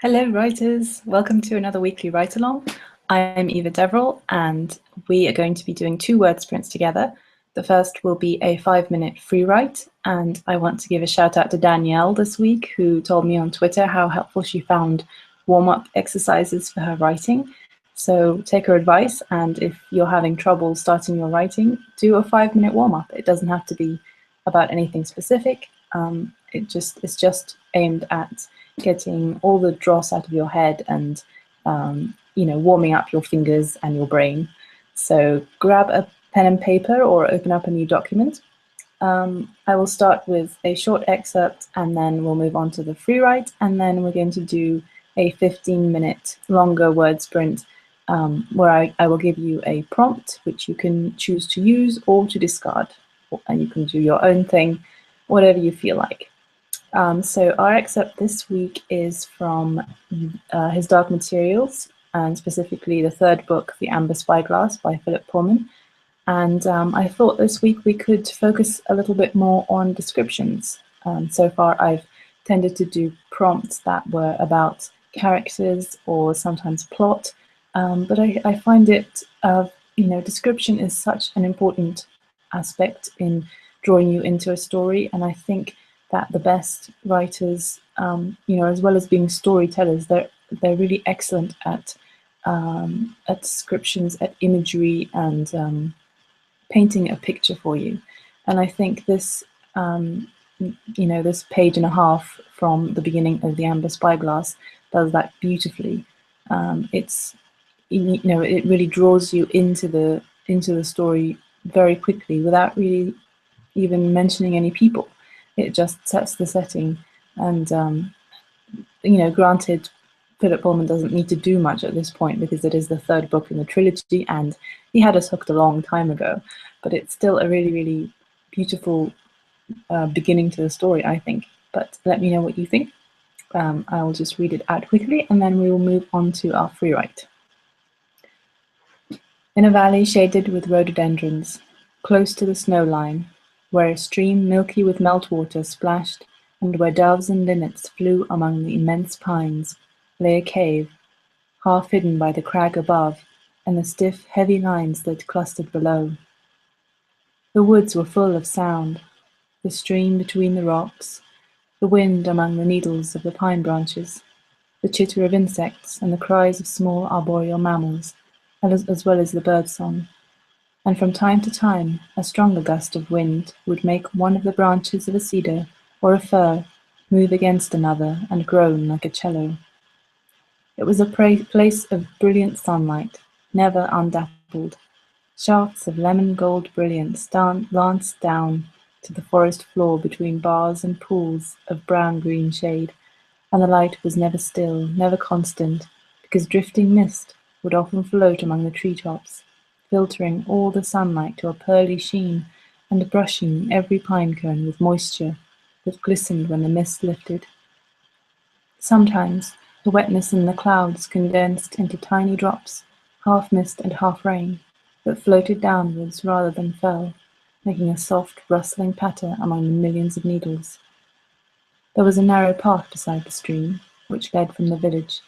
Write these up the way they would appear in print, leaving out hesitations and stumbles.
Hello, writers. Welcome to another weekly write-along. I'm Eva Deverell, and we are going to be doing 2 word sprints together. The first will be a 5-minute free write, and I want to give a shout out to Danielle this week, who told me on Twitter how helpful she found warm-up exercises for her writing. So take her advice, and if you're having trouble starting your writing, do a 5-minute warm-up. It doesn't have to be about anything specific. It's just aimed at getting all the dross out of your head and warming up your fingers and your brain. So grab a pen and paper or open up a new document. I will start with a short excerpt and then we'll move on to the free write, and then we're going to do a 15-minute longer word sprint where I will give you a prompt which you can choose to use or to discard, and you can do your own thing, whatever you feel like. So our excerpt this week is from his Dark Materials, and specifically the 3rd book, The Amber Spyglass by Philip Pullman. And I thought this week we could focus a little bit more on descriptions. So far I've tended to do prompts that were about characters or sometimes plot, but I find it, description is such an important aspect in drawing you into a story, and I think that the best writers, as well as being storytellers, they're really excellent at descriptions, at imagery, and painting a picture for you. And I think this, this page and a half from the beginning of The Amber Spyglass does that beautifully. It really draws you into the story very quickly without really even mentioning any people. It just sets the setting, and granted, Philip Pullman doesn't need to do much at this point because it is the 3rd book in the trilogy and he had us hooked a long time ago, but it's still a really, really beautiful beginning to the story, I think. But let me know what you think. I will just read it out quickly and then we will move on to our free write. In a valley shaded with rhododendrons, close to the snow line, where a stream milky with meltwater splashed, and where doves and linnets flew among the immense pines, lay a cave, half hidden by the crag above and the stiff, heavy lines that clustered below. The woods were full of sound, the stream between the rocks, the wind among the needles of the pine branches, the chitter of insects and the cries of small arboreal mammals, as well as the birdsong. And from time to time a stronger gust of wind would make one of the branches of a cedar or a fir move against another and groan like a cello. It was a place of brilliant sunlight, never undappled. Shafts of lemon-gold brilliance danced down to the forest floor between bars and pools of brown-green shade, and the light was never still, never constant, because drifting mist would often float among the treetops, filtering all the sunlight to a pearly sheen and brushing every pine cone with moisture that glistened when the mist lifted. Sometimes the wetness in the clouds condensed into tiny drops, half mist and half rain, that floated downwards rather than fell, making a soft, rustling patter among the millions of needles. There was a narrow path beside the stream, which led from the village,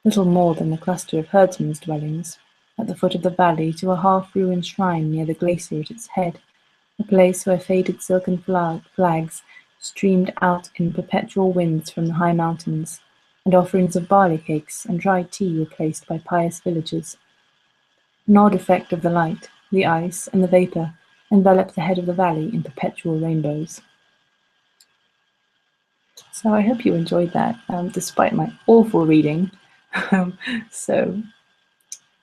little more than a cluster of herdsmen's dwellings, at the foot of the valley to a half-ruined shrine near the glacier at its head, a place where faded silken flags streamed out in perpetual winds from the high mountains, and offerings of barley cakes and dried tea were placed by pious villagers. An odd effect of the light, the ice, and the vapour enveloped the head of the valley in perpetual rainbows. So I hope you enjoyed that, despite my awful reading. So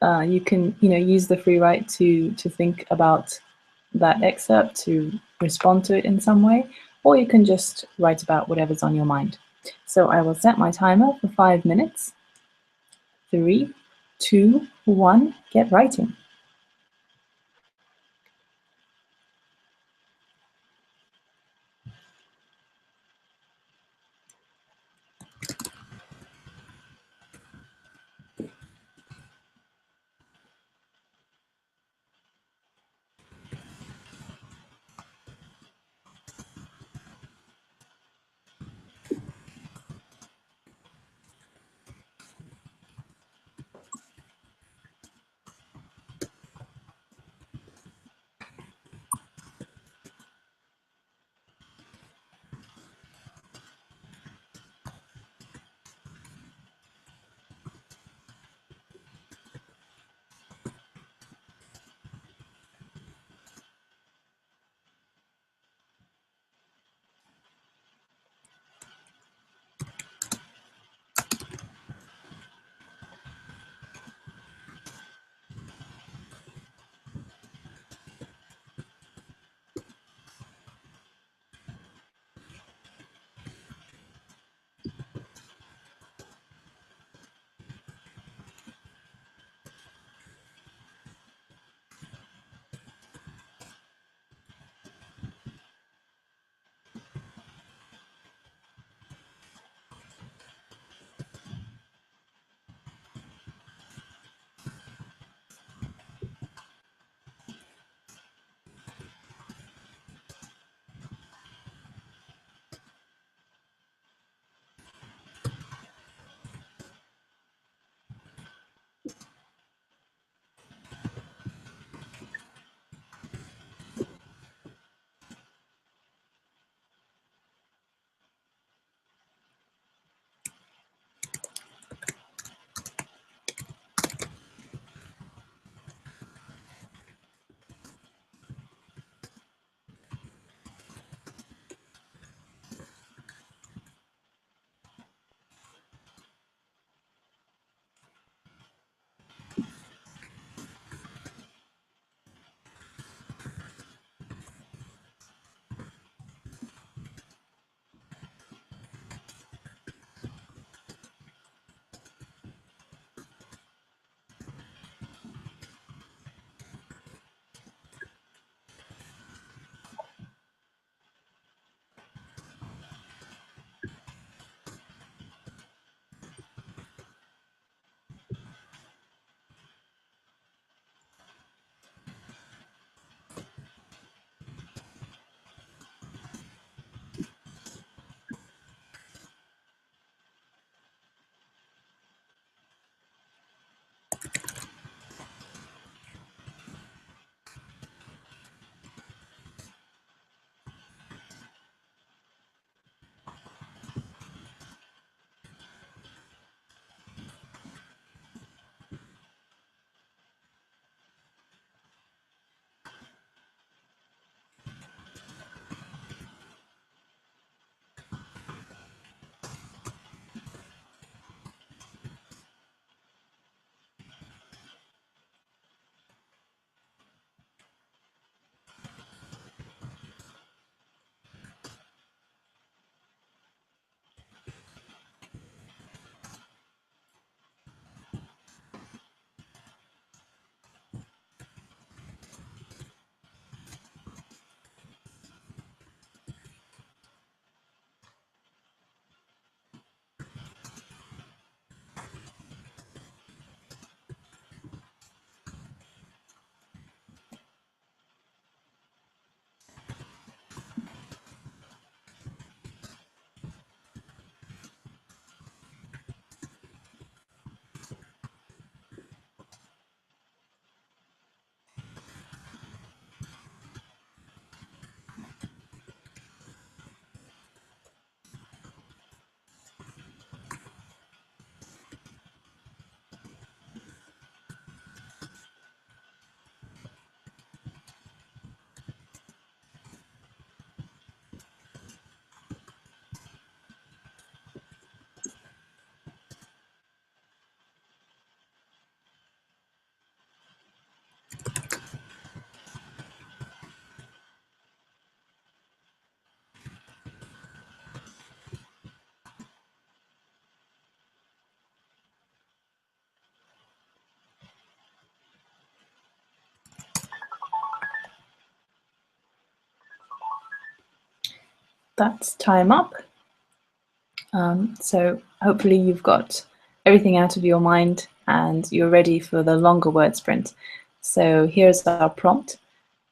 you can, use the free write to think about that excerpt, to respond to it in some way, or you can just write about whatever's on your mind. So I will set my timer for 5 minutes. 3, 2, 1, get writing. that's time up. So hopefully you've got everything out of your mind and you're ready for the longer word sprint. So here's our prompt.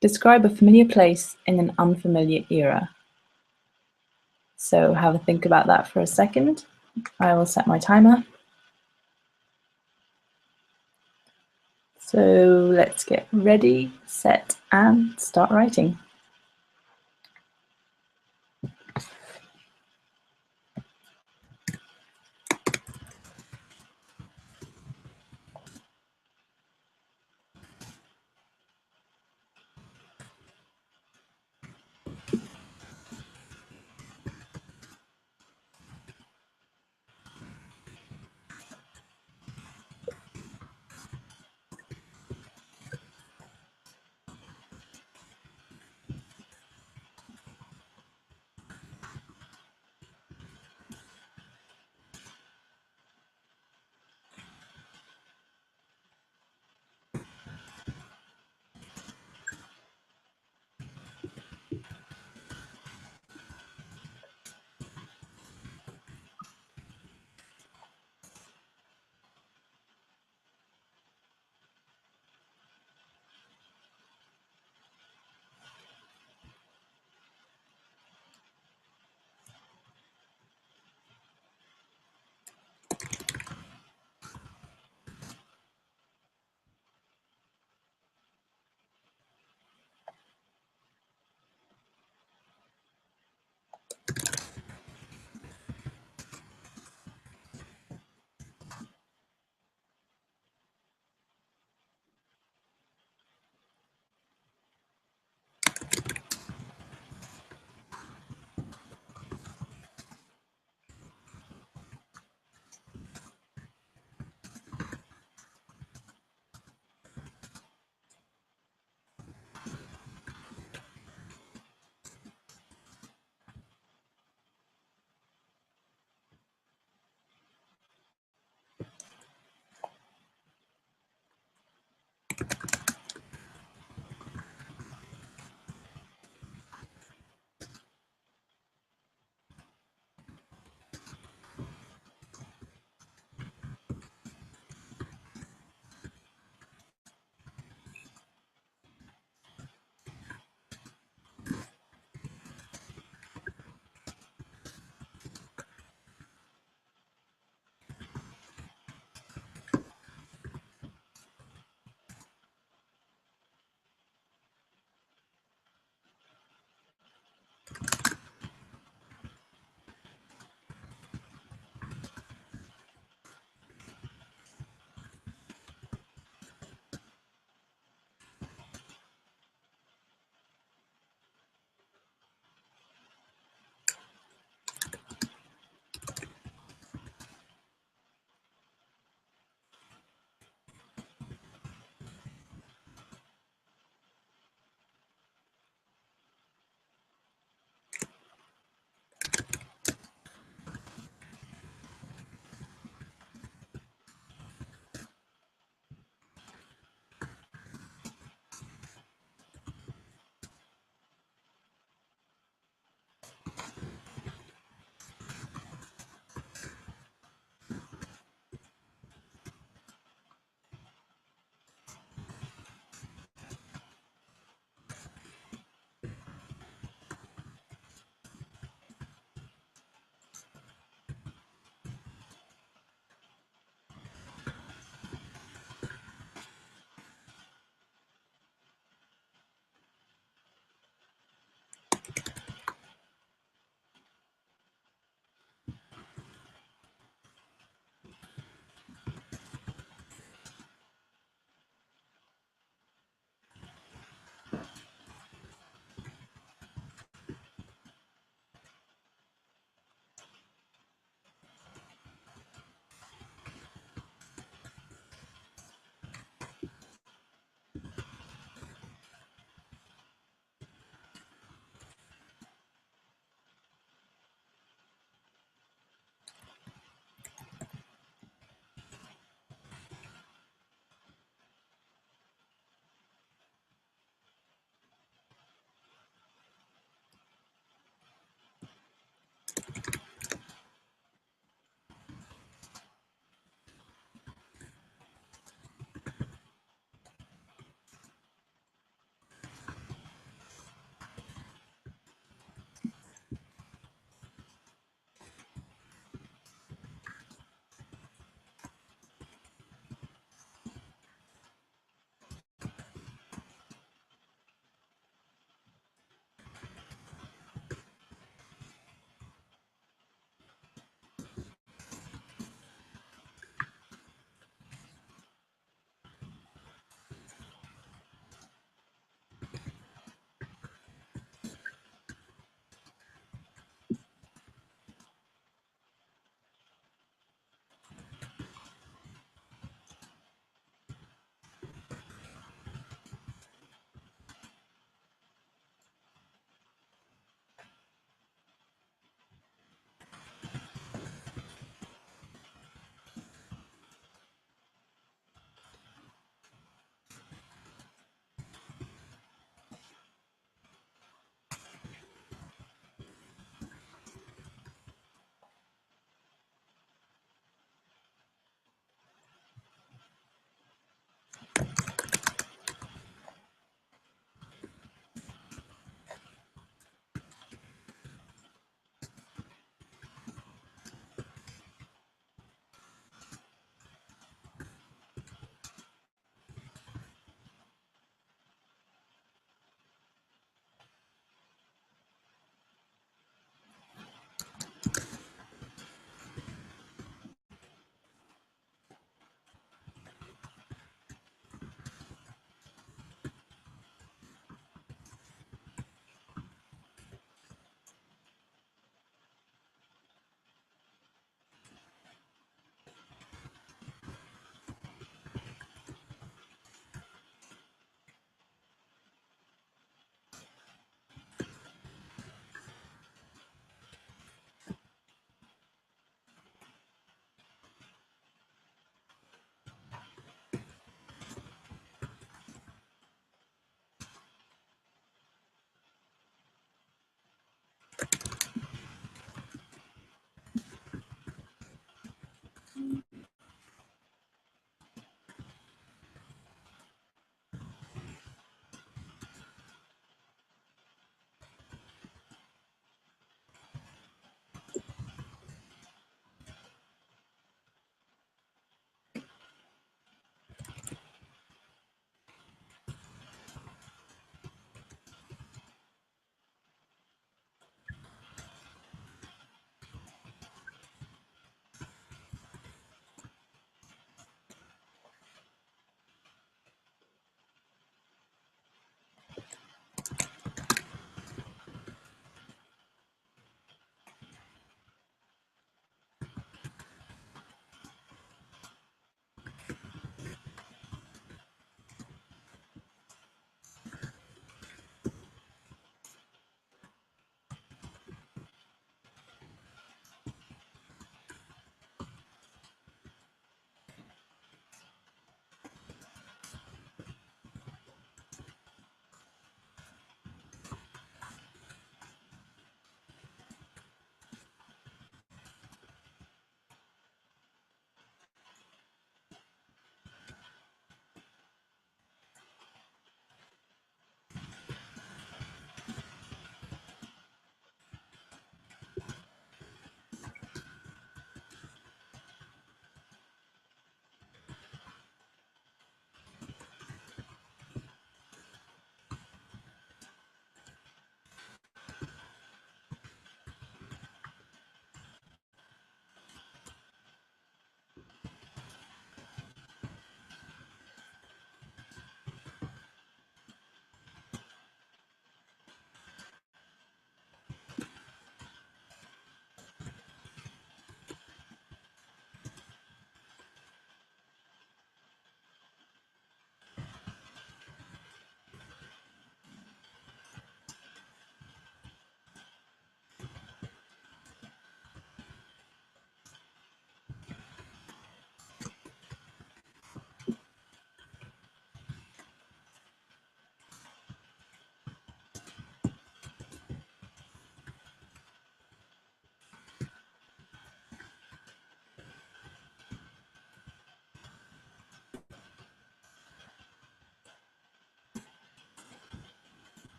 Describe a familiar place in an unfamiliar era. So have a think about that for a second. I will set my timer. So let's get ready, set, and start writing.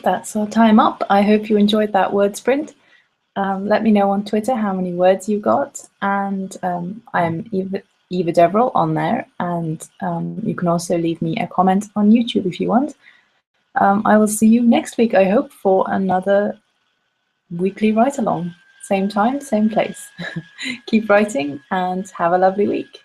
That's our time up. I hope you enjoyed that word sprint. Let me know on Twitter how many words you got, and I'm Eva Deverell on there, and you can also leave me a comment on YouTube if you want. I will see you next week, I hope, for another weekly write-along. Same time, same place. Keep writing and have a lovely week.